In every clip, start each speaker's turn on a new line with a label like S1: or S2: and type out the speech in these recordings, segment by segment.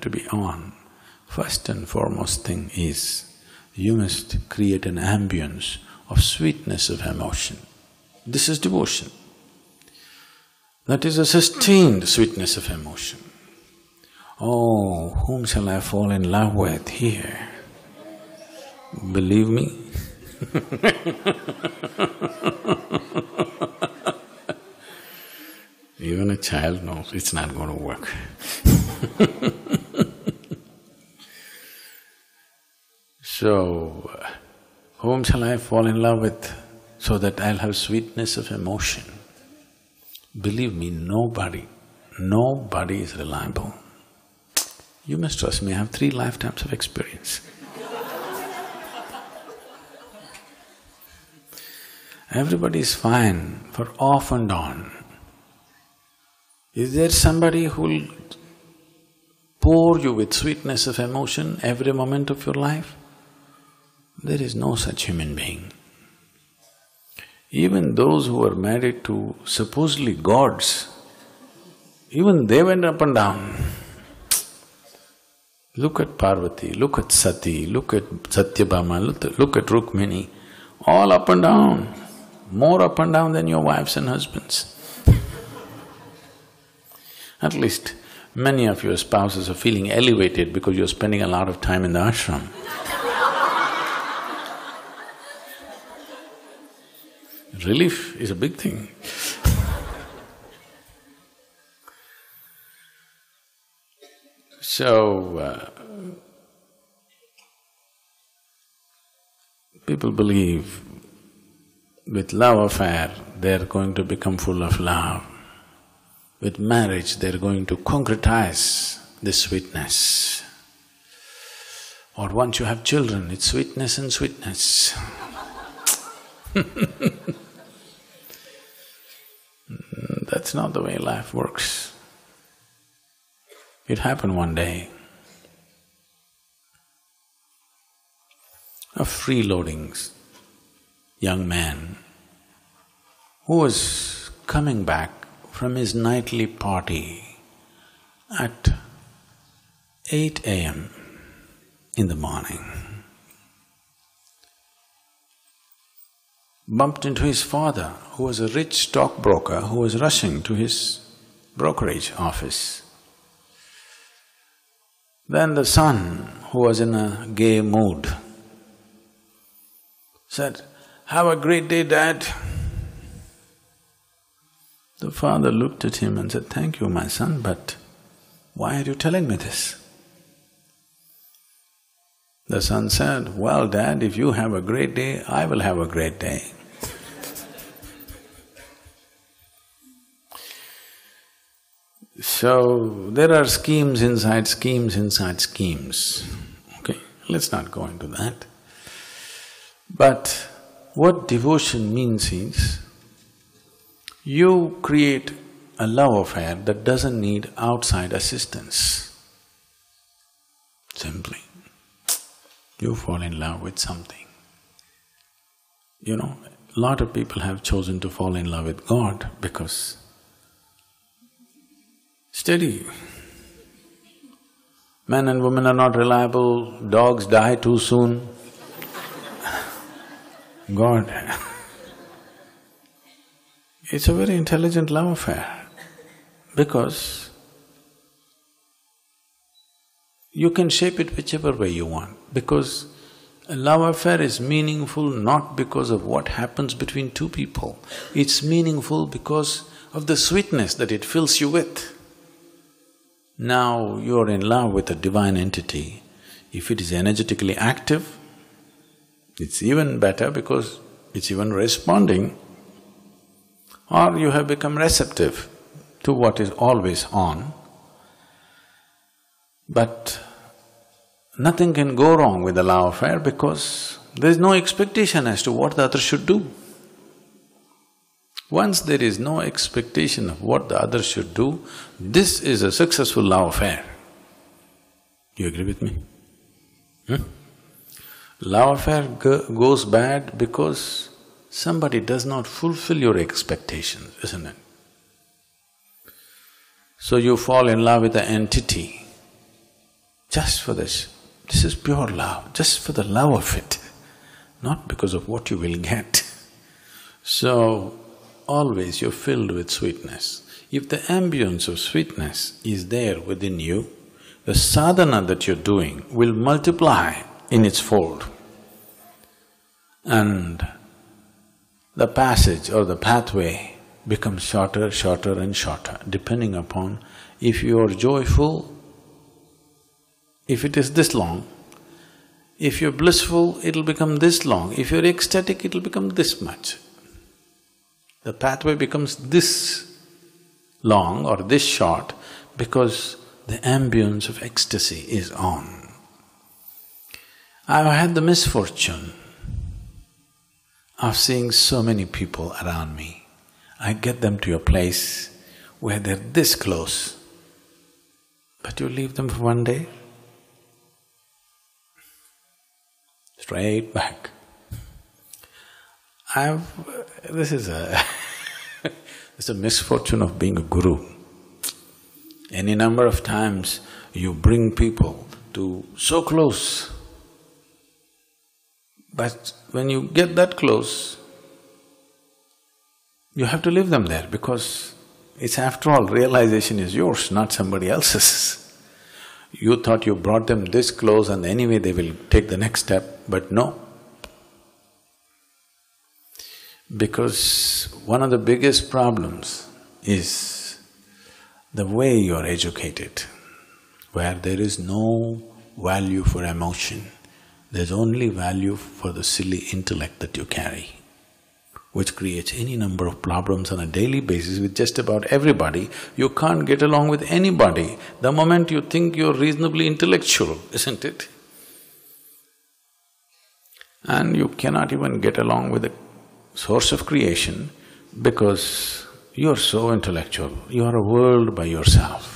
S1: to be on, first and foremost thing is, you must create an ambience of sweetness of emotion. This is devotion. That is a sustained sweetness of emotion. Oh, whom shall I fall in love with here? Believe me, even a child knows it's not going to work. So, whom shall I fall in love with so that I'll have sweetness of emotion? Believe me, nobody is reliable. You must trust me, I have 3 lifetimes of experience. Everybody is fine for off and on. Is there somebody who'll pour you with sweetness of emotion every moment of your life? There is no such human being. Even those who were married to supposedly gods, even they went up and down. Look at Parvati, look at Sati, look at Satyabhama, look at Rukmini, all up and down, more up and down than your wives and husbands. At least many of your spouses are feeling elevated because you're spending a lot of time in the ashram. Relief is a big thing. So, people believe with love affair they're going to become full of love. With marriage they're going to concretize this sweetness. Or once you have children, it's sweetness and sweetness. That's not the way life works. It happened one day. A freeloading young man who was coming back from his nightly party at 8 a.m. in the morning, bumped into his father, who was a rich stockbroker who was rushing to his brokerage office. Then the son, who was in a gay mood, said, "Have a great day, Dad." The father looked at him and said, "Thank you, my son, but why are you telling me this?" The son said, "Well, Dad, if you have a great day, I will have a great day." So, there are schemes inside schemes inside schemes, okay? Let's not go into that. But what devotion means is, you create a love affair that doesn't need outside assistance. Simply, you fall in love with something. You know, a lot of people have chosen to fall in love with God because steady. Men and women are not reliable, dogs die too soon. God, it's a very intelligent love affair because you can shape it whichever way you want, because a love affair is meaningful not because of what happens between two people, it's meaningful because of the sweetness that it fills you with. Now you're in love with a divine entity. If it is energetically active, it's even better because it's even responding. Or you have become receptive to what is always on. But nothing can go wrong with a love affair because there's no expectation as to what the other should do. Once there is no expectation of what the other should do, this is a successful love affair. You agree with me? Love affair goes bad because somebody does not fulfill your expectations, isn't it? So you fall in love with the entity just for this. This is pure love, just for the love of it, not because of what you will get. So, always you're filled with sweetness. If the ambience of sweetness is there within you, the sadhana that you're doing will multiply in its fold. And the passage or the pathway becomes shorter, shorter and shorter, depending upon if you're joyful, if it is this long. If you're blissful, it'll become this long. If you're ecstatic, it'll become this much. The pathway becomes this long or this short because the ambience of ecstasy is on. I've had the misfortune of seeing so many people around me. I get them to a place where they're this close, but you leave them for one day, straight back. This is it's a misfortune of being a guru. Any number of times you bring people to so close, but when you get that close, you have to leave them there because it's after all, realization is yours, not somebody else's. You thought you brought them this close and anyway they will take the next step, but no. Because one of the biggest problems is the way you are educated, where there is no value for emotion, there's only value for the silly intellect that you carry, which creates any number of problems on a daily basis with just about everybody. You can't get along with anybody the moment you think you're reasonably intellectual, isn't it? And you cannot even get along with the source of creation because you're so intellectual, you're a world by yourself.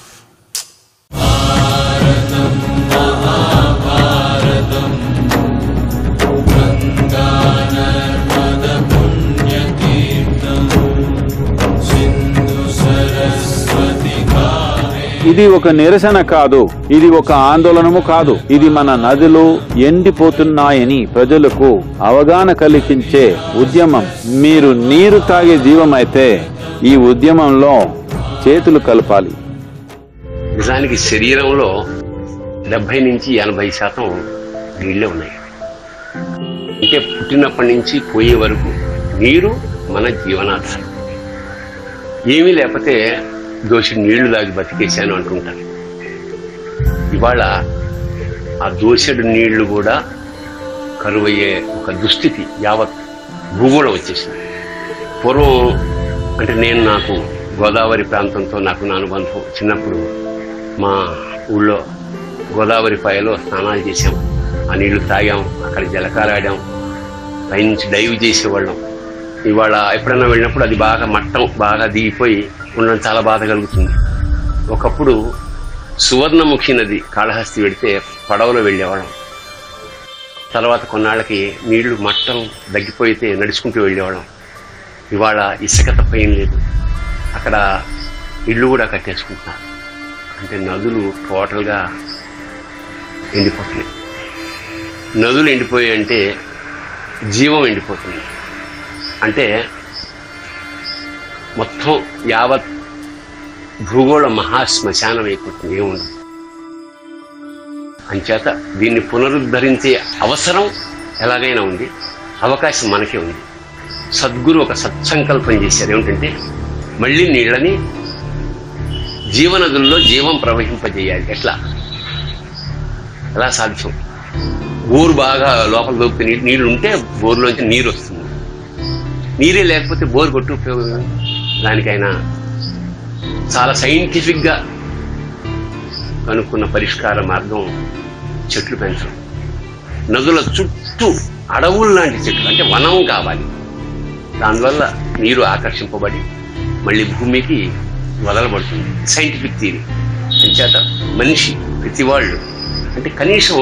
S2: ఇది ఒక నిరసన కాదు, ఇది ఒక ఆందోళనము కాదు. ఇది మన నదులు ఎండిపోతున్నాయని ప్రజలకు అవగాహన కలిగించే ఉద్యమం. మీరు నీరు తాగే జీవమైతే ఈ ఉద్యమంలో చేతులు కలపాలి.
S3: నిజానికి శరీరంలో 70 నుంచి 80% నీళ్ళే ఉన్నాయి. అంటే పుట్టినప్పటి నుంచి పోయే వరకు నీరు మన జీవనాధారం. ఏమీ లేకపోతే దోషుడు నీళ్లు తాగి బతికేశాను అంటుంటారు. ఇవాళ ఆ దోషుడు నీళ్లు కూడా కరువయ్యే ఒక దుస్థితి యావత్ భూగోళం వచ్చేసింది. పూర్వం అంటే నాకు గోదావరి ప్రాంతంతో నాకు నా అనుబంధం. చిన్నప్పుడు మా ఊళ్ళో గోదావరి పాయలో స్నానాలు చేసాం, ఆ నీళ్లు తాగాం, అక్కడ జలకాలాడాం, పైనుంచి డైవ్ చేసేవాళ్ళం. ఇవాళ ఎప్పుడన్నా వెళ్ళినప్పుడు అది మట్టం బాగా దిగిపోయి ఉండడం చాలా బాధ కలుగుతుంది. ఒకప్పుడు సువర్ణముఖి నది కాళహస్తి వెడితే పడవలో వెళ్ళేవాళ్ళం. తర్వాత కొన్నాళ్ళకి నీళ్లు మట్టం తగ్గిపోయితే నడుచుకుంటూ వెళ్ళేవాళ్ళం. ఇవాళ ఇసుక తప్ప ఏం లేదు. అక్కడ ఇళ్ళు కూడా కట్టేసుకుంటున్నారు. అంటే నదులు టోటల్గా ఎండిపోతున్నాయి. నదులు ఎండిపోయాయి అంటే జీవం ఎండిపోతుంది. అంటే మొత్తం యావత్ భూగోళ మహాశ్మశానం అయిపోతుంది, ఏముండదు. అంచేత దీన్ని పునరుద్ధరించే అవసరం ఎలాగైనా ఉంది, అవకాశం మనకే ఉంది. సద్గురు ఒక సత్సంకల్పం చేశారు. ఏమిటంటే మళ్ళీ నీళ్ళని జీవనదుల్లో జీవం ప్రవహింపజేయాలి. ఎలా సాధ్యం? బోరు బాగా లోపల దొరికితే నీళ్లు ఉంటే బోరులోంచి నీరు వస్తుంది. నీరే లేకపోతే బోరు కొట్టు ఉపయోగం. దానికైనా చాలా సైంటిఫిక్గా కనుక్కున్న పరిష్కార మార్గం చెట్లు పెంచడం. నదుల చుట్టూ అడవులు లాంటి చెట్లు, అంటే వనం కావాలి. దానివల్ల నీరు ఆకర్షింపబడి మళ్ళీ భూమికి వదలబడుతుంది. Scientific theory. అంచేత మనిషి ప్రతి వాళ్ళు అంటే కనీసం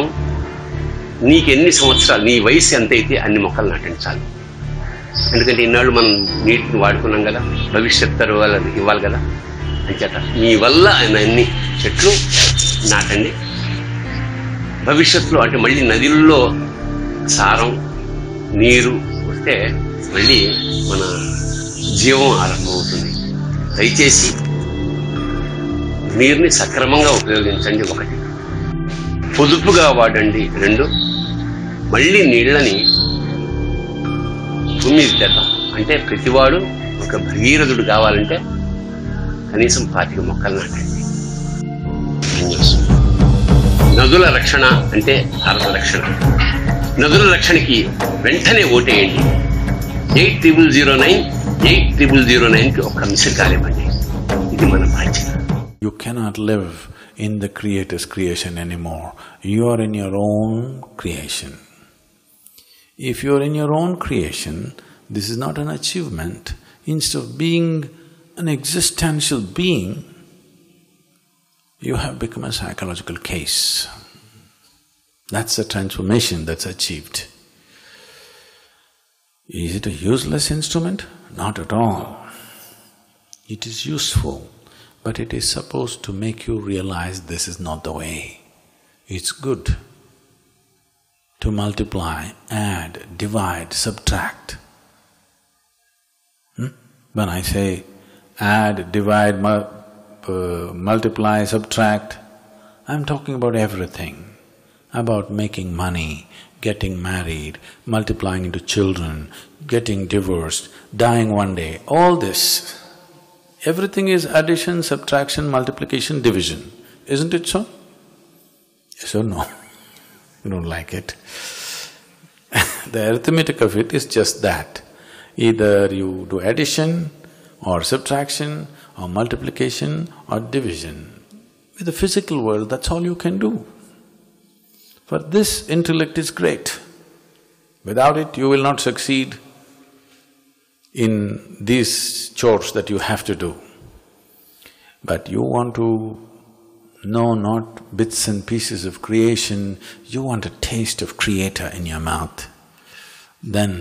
S3: నీకెన్ని సంవత్సరాలు, నీ వయసు ఎంతైతే అన్ని మొక్కలు నాటండి చాలు. ఎందుకంటే ఇన్నాళ్ళు మనం నీటిని వాడుకున్నాం కదా, భవిష్యత్ తరాలకు ఇవ్వాలి కదా. అంచేత మీ వల్ల అన్ని చెట్లు నాటండి. భవిష్యత్తులో అంటే మళ్ళీ నదుల్లో సారం నీరు వస్తే మళ్ళీ మన జీవం ఆరంభమవుతుంది. దయచేసి నీరుని సక్రమంగా ఉపయోగించండి. 1, పొదుపుగా వాడండి. 2, మళ్ళీ నీళ్ళని భూమి తెద్దాం. అంటే ప్రతివాడు ఒక భగీరథుడు కావాలంటే కనీసం 25 మొక్కలు నాటండి. నదుల రక్షణ అంటే భారత రక్షణ. నదుల రక్షణకి వెంటనే ఓటేయండి. 8009 8009కి ఒక్క మిషన్ కాలేమండి. ఇది మన బాధ్యత.
S1: You cannot live in the Creator's creation anymore. You are in your own creation. If you are in your own creation, this is not an achievement. Instead of being an existential being, you have become a psychological case. That's the transformation that's achieved. Is it a useless instrument? Not at all. It is useful, but it is supposed to make you realize this is not the way. It's good to multiply, add, divide, subtract. When I say add, divide, multiply, subtract, I'm talking about everything. About making money, getting married, multiplying into children, getting divorced, dying one day, all this. Everything is addition, subtraction, multiplication, division. Isn't it so? Yes or no? You don't like it? The arithmetic of it is just that. Either you do addition or subtraction or multiplication or division. With the physical world, that's all you can do. For this, intellect is great. Without it, you will not succeed in these chores that you have to do. But you want to know not bits and pieces of creation, you want a taste of Creator in your mouth. Then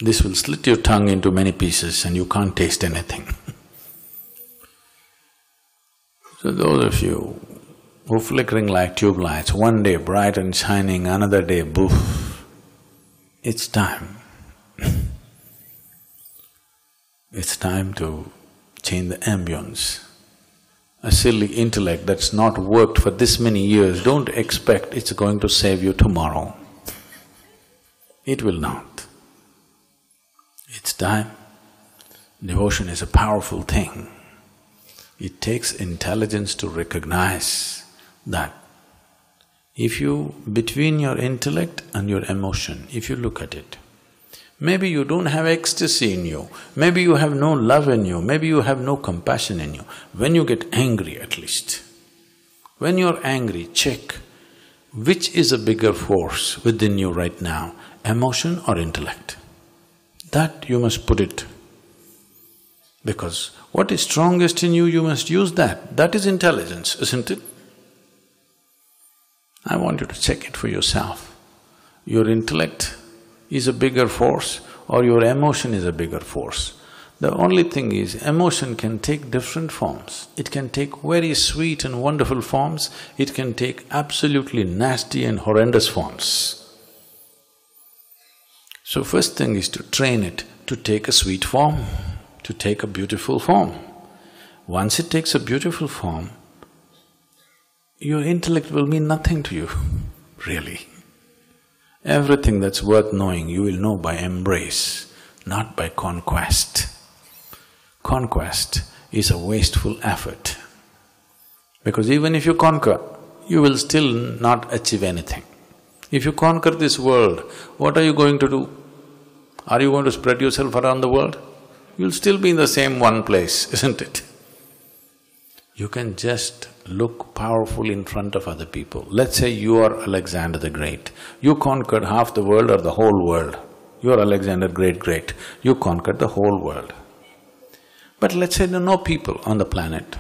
S1: this will slit your tongue into many pieces and you can't taste anything. So those of you who are flickering like tube lights, one day bright and shining, another day boof, it's time. It's time to change the ambience. A silly intellect that's not worked for this many years, don't expect it's going to save you tomorrow. It will not. It's time. Devotion is a powerful thing. It takes intelligence to recognize that if you… between your intellect and your emotion, if you look at it, maybe you don't have ecstasy in you, maybe you have no love in you, maybe you have no compassion in you. When you get angry at least, when you're angry, check which is a bigger force within you right now, emotion or intellect. That you must put it. Because what is strongest in you, you must use that. That is intelligence, isn't it? I want you to check it for yourself. Your intellect is a bigger force or your emotion is a bigger force. The only thing is, emotion can take different forms. It can take very sweet and wonderful forms, it can take absolutely nasty and horrendous forms. So first thing is to train it to take a sweet form, to take a beautiful form. Once it takes a beautiful form, your intellect will mean nothing to you, really. Everything that's worth knowing, you will know by embrace, not by conquest. Conquest is a wasteful effort. Because even if you conquer, you will still not achieve anything. If you conquer this world, what are you going to do? Are you going to spread yourself around the world? You'll still be in the same one place, isn't it? You can just look powerful in front of other people. Let's say you are Alexander the Great. You conquered half the world or the whole world. You are Alexander Great. You conquered the whole world. But let's say there are no people on the planet.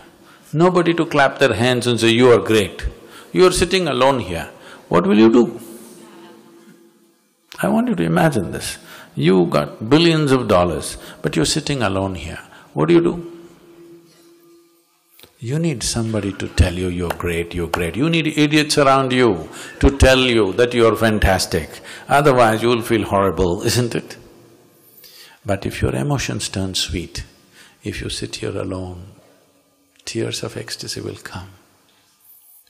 S1: Nobody to clap their hands and say, you are great. You are sitting alone here. What will you do? I want you to imagine this. You got billions of dollars, but you're sitting alone here. What do? You need somebody to tell you you're great, you're great. You need idiots around you to tell you that you're fantastic. Otherwise you'll feel horrible, isn't it? But if your emotions turn sweet, if you sit here alone, tears of ecstasy will come.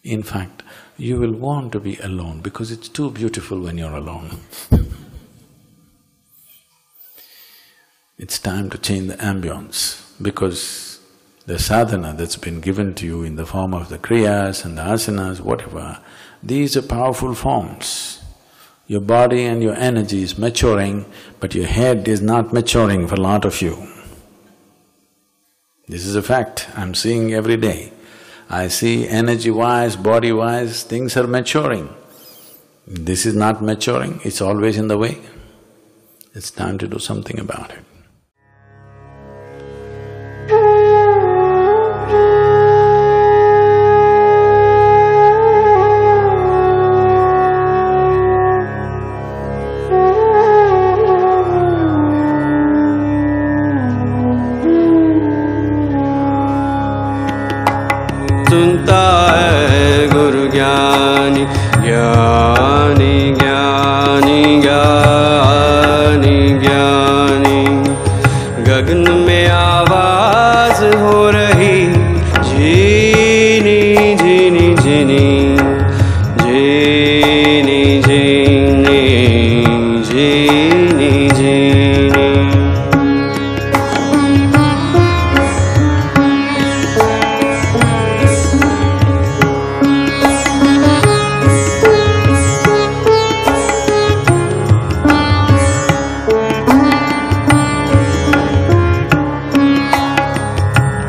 S1: In fact, you will want to be alone because it's too beautiful when you're alone. It's time to change the ambience because the sadhana that's been given to you in the form of the kriyas and the asanas, whatever, these are powerful forms. Your body and your energy is maturing, but your head is not maturing for a lot of you. This is a fact, I'm seeing every day. I see energy-wise, body-wise, things are maturing. This is not maturing, it's always in the way. It's time to do something about it.
S4: सुनता है गुरु ज्ञानी ज्ञानी ज्ञानी ज्ञानी ज्ञानी गगन में आवाज हो रही झीनी झीनी झीनी झीनी झीनी झीनी झीनी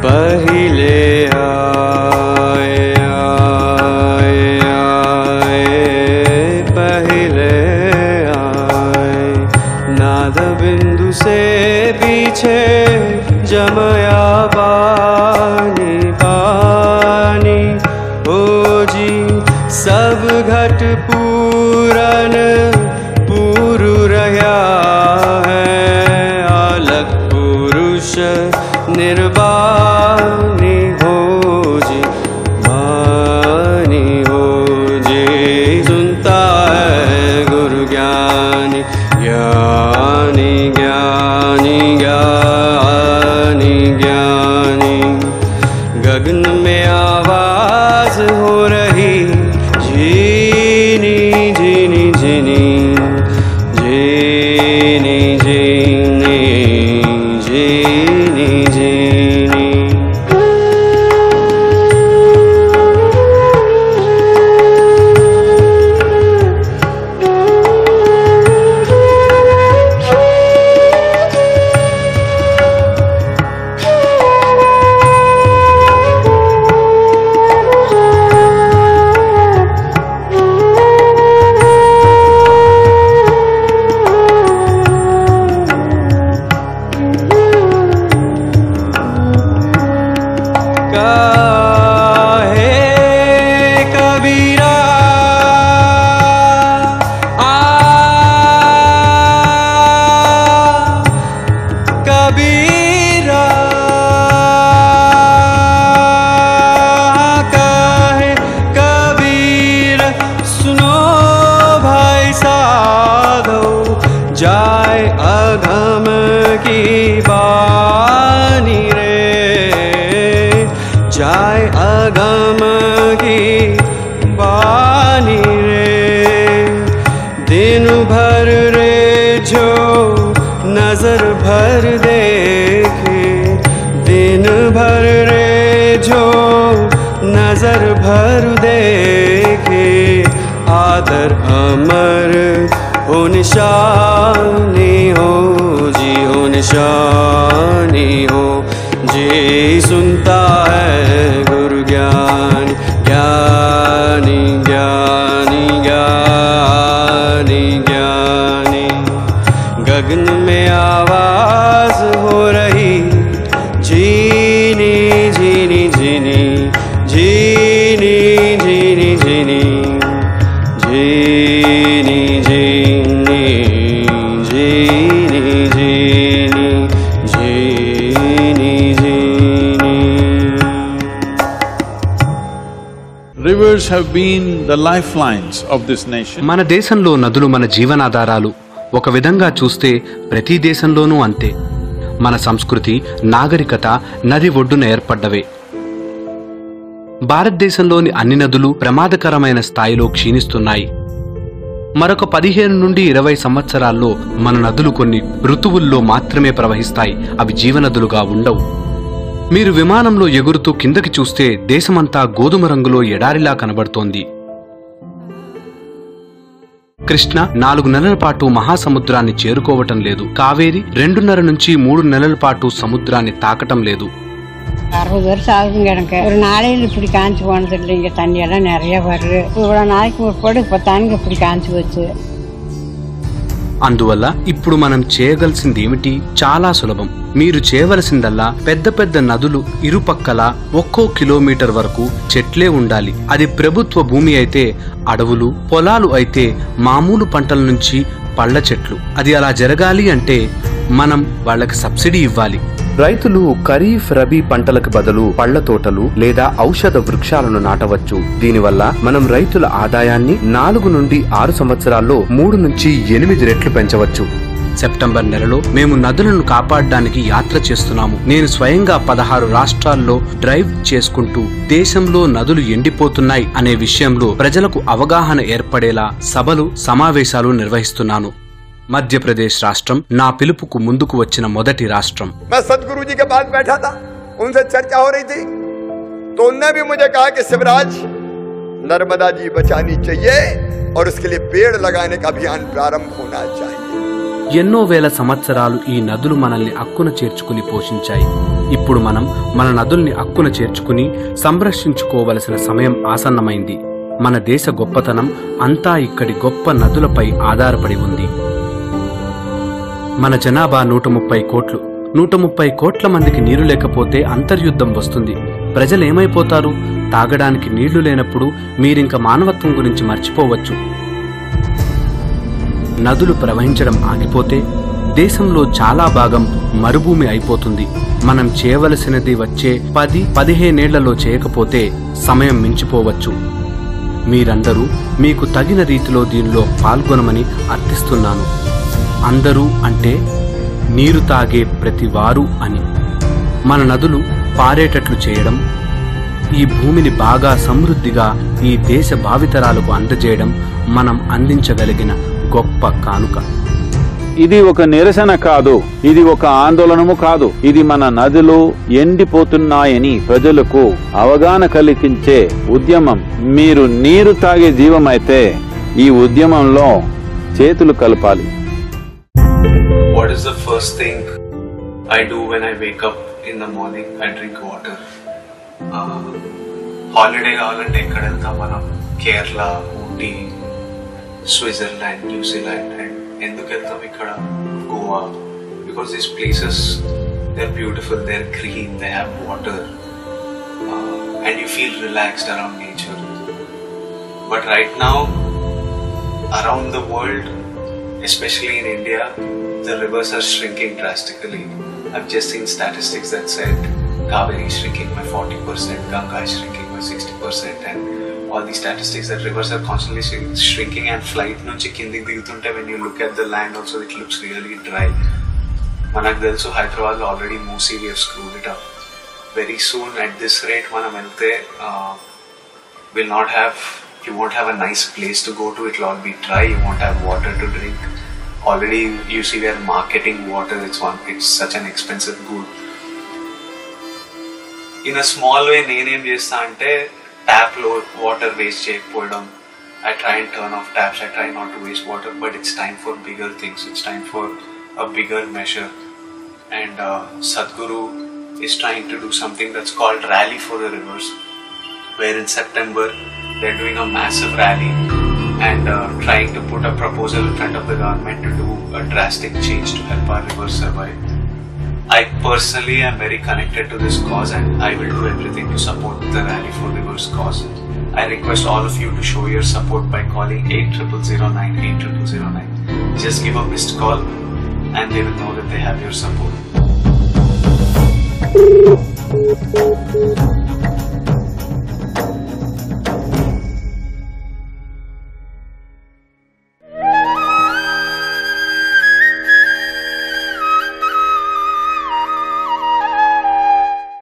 S4: पहिले आए आए आए पहिले आए नाद बिंदु से पीछे जमया पानी पानी हो जी सब घट पूरन पूरु रहा है अलग पुरुष निर्वाणी हो जी वाणी हो जी सुनता है गुरु ज्ञानी ज्ञानी ज्ञानी ज्ञानी ज्ञानी गगन में आवाज हो रही झीनी झीनी झीनी झीनी झीनी झीनी झीनी जाए अघम की बानी रे जाए अघम की बानी रे दिन भर रे जो नजर भर देखे दिन भर रे जो नजर भर देखे आदर अमर हो निशानी हो जी हो निशानी हो जी सुनता है गुरु ज्ञानी ज्ञानी ज्ञानी ज्ञानी ज्ञानी गगन में आवाज हो रही झीनी झीनी झीनी झीनी झीनी झीनी झीनी झीनी झीनी झीनी झीनी झीनी
S2: rivers have been the lifelines of this nation.
S5: మన దేశంలో నదులు మన జీవనాధారాలు. ఒక విధంగా చూస్తే ప్రతి దేశంలోనూ అంతే. మన సంస్కృతి, నాగరికత నది ఒడ్డున ఏర్పడ్డవే. భారతదేశంలోని అన్ని నదులు ప్రమాదకరమైన స్థాయిలో క్షీణిస్తున్నాయి. మరొక 15 నుండి 20 సంవత్సరాల్లో మన నదులు కొన్ని ఋతువుల్లో మాత్రమే ప్రవహిస్తాయి. అవి జీవనదులుగా ఉండవు. మీరు విమానంలో ఎగురుతూ కిందకి చూస్తే దేశమంతా గోధుమ రంగులో ఎడారిలా కనబడుతోంది. కృష్ణ 4 నెలల పాటు మహాసముద్రాన్ని చేరుకోవటం లేదు. కావేరి 2.5 నుంచి 3 నెలల పాటు సముద్రాన్ని తాకటం లేదు.
S6: 60 வருஷம் ஆகுதுங்க எனக்கு. ஒரு நாளையில் இப்படி காஞ்சி போனது இல்லைங்க. தண்ணியெல்லாம் நிறைய வருது. இவ்வளோ நாளைக்கு முற்படு இப்போ தானுங்க இப்படி காஞ்சி వచ్చు.
S5: అందువల్ల ఇప్పుడు మనం చేయగలిసింది ఏమిటి? చాలా సులభం. మీరు చేయవలసిందల్లా పెద్ద పెద్ద నదులు ఇరుపక్కల ఒక్కో కిలోమీటర్ వరకు చెట్లే ఉండాలి. అది ప్రభుత్వ భూమి అయితే అడవులు, పొలాలు అయితే మామూలు పంటల నుంచి పళ్ళ చెట్లు. అది అలా జరగాలి అంటే మనం వాళ్ళకి సబ్సిడీ ఇవ్వాలి.
S7: రైతులు ఖరీఫ్, రబీ పంటలకు బదులు పళ్ల తోటలు లేదా ఔషధ వృక్షాలను నాటవచ్చు. దీనివల్ల మనం రైతుల ఆదాయాన్ని 4 నుండి 6 సంవత్సరాల్లో 3 నుంచి 8 రెట్లు పెంచవచ్చు.
S5: సెప్టెంబర్ నెలలో మేము నదులను కాపాడడానికి యాత్ర చేస్తున్నాము. నేను స్వయంగా 16 రాష్ట్రాల్లో డ్రైవ్ చేసుకుంటూ దేశంలో నదులు ఎండిపోతున్నాయి అనే విషయంలో ప్రజలకు అవగాహన ఏర్పడేలా సభలు, సమావేశాలు నిర్వహిస్తున్నాను. మధ్యప్రదేశ్ రాష్ట్రం నా పిలుపుకు ముందుకు వచ్చిన మొదటి రాష్ట్రం.
S8: मैं सदगुरु जी के पास बैठा था, उनसे चर्चा हो रही थी, तो उनने भी मुझे कहा कि शिवराज, नर्मदा जी बचानी चाहिए और उसके लिए पेड़ लगाने का अभियान प्रारंभ होना चाहिए.
S5: ఎన్నో వేల సంవత్సరాలు ఈ నదులు మనల్ని అక్కున చేర్చుకుని పోషించాయి. ఇప్పుడు మనం మన నదుల్ని అక్కున చేర్చుకుని సంరక్షించుకోవలసిన సమయం ఆసన్నమైంది. మన దేశ గొప్పతనం అంతా ఇక్కడి గొప్ప నదులపై ఆధారపడి ఉంది. మన జనాభా 130 కోట్లు. 130 కోట్ల మందికి నీరు లేకపోతే అంతర్యుద్ధం వస్తుంది. ప్రజలేమైపోతారు? తాగడానికి నీళ్లు లేనప్పుడు మీరింక మానవత్వం గురించి మర్చిపోవచ్చు. నదులు ప్రవహించడం ఆగిపోతే దేశంలో చాలా భాగం మరుభూమి అయిపోతుంది. మనం చేయవలసినది వచ్చే 10-15 ఏళ్లలో చేయకపోతే సమయం మించిపోవచ్చు. మీరందరూ మీకు తగిన రీతిలో దీనిలో పాల్గొనమని అర్థిస్తున్నాను. అందరూ అంటే నీరు తాగే ప్రతివారు అని. మన నదులు పారేటట్లు చేయడం, ఈ భూమిని బాగా సమృద్ధిగా ఈ దేశ భావితరాలకు అందజేయడం మనం అందించగలిగిన గొప్ప కానుక.
S2: ఇది ఒక నిరసన కాదు, ఇది ఒక ఆందోళనము కాదు. ఇది మన నదులు ఎండిపోతున్నాయని ప్రజలకు అవగాహన కలిగించే ఉద్యమం. మీరు నీరు తాగే జీవమైతే ఈ ఉద్యమంలో చేతులు కలపాలి.
S9: What is the first thing I do when I wake up in the morning? I drink water. Holiday కావాలంటే ఎక్కడ వెళ్తాం మనం? Kerala, Ooty, Switzerland, New Zealand. And ఎందుకు వెళ్తాం ఇక్కడ? Goa. Because these places, they're beautiful, they're green, they have water, and you feel relaxed around nature. But right now, around the world, especially in India, the rivers are shrinking drastically. I've just seen statistics that said Kaveri is shrinking by 40%, Ganga is shrinking by 60%, and all these statistics that rivers are constantly shrinking. And flight nunchi kindik digutunte, when you look at the land also, it looks really dry. Manaku telusu Hyderabad lo already Moosi, we have screwed it up. Very soon at this rate manam velte will not have, you won't have a nice place to go to. It will all be dry, you won't have water to drink. Already you see we are marketing water. It's such an expensive good. In a small way, నేనేం చేస్తా అంటే tap లో water waste చేయకపోవడం. I try and turn off taps. I try not to waste water, but it's time for bigger things. It's time for a bigger measure. And Sadguru is trying to do something that's called Rally for the Rivers, where in September they're doing a massive rally and trying to put a proposal in front of the government to do a drastic change to help our rivers survive. I personally am very connected to this cause, and I will do everything to support the Rally for Rivers cause. I request all of you to show your support by calling 8009 8009. Just give a missed call and they will know that they have your support.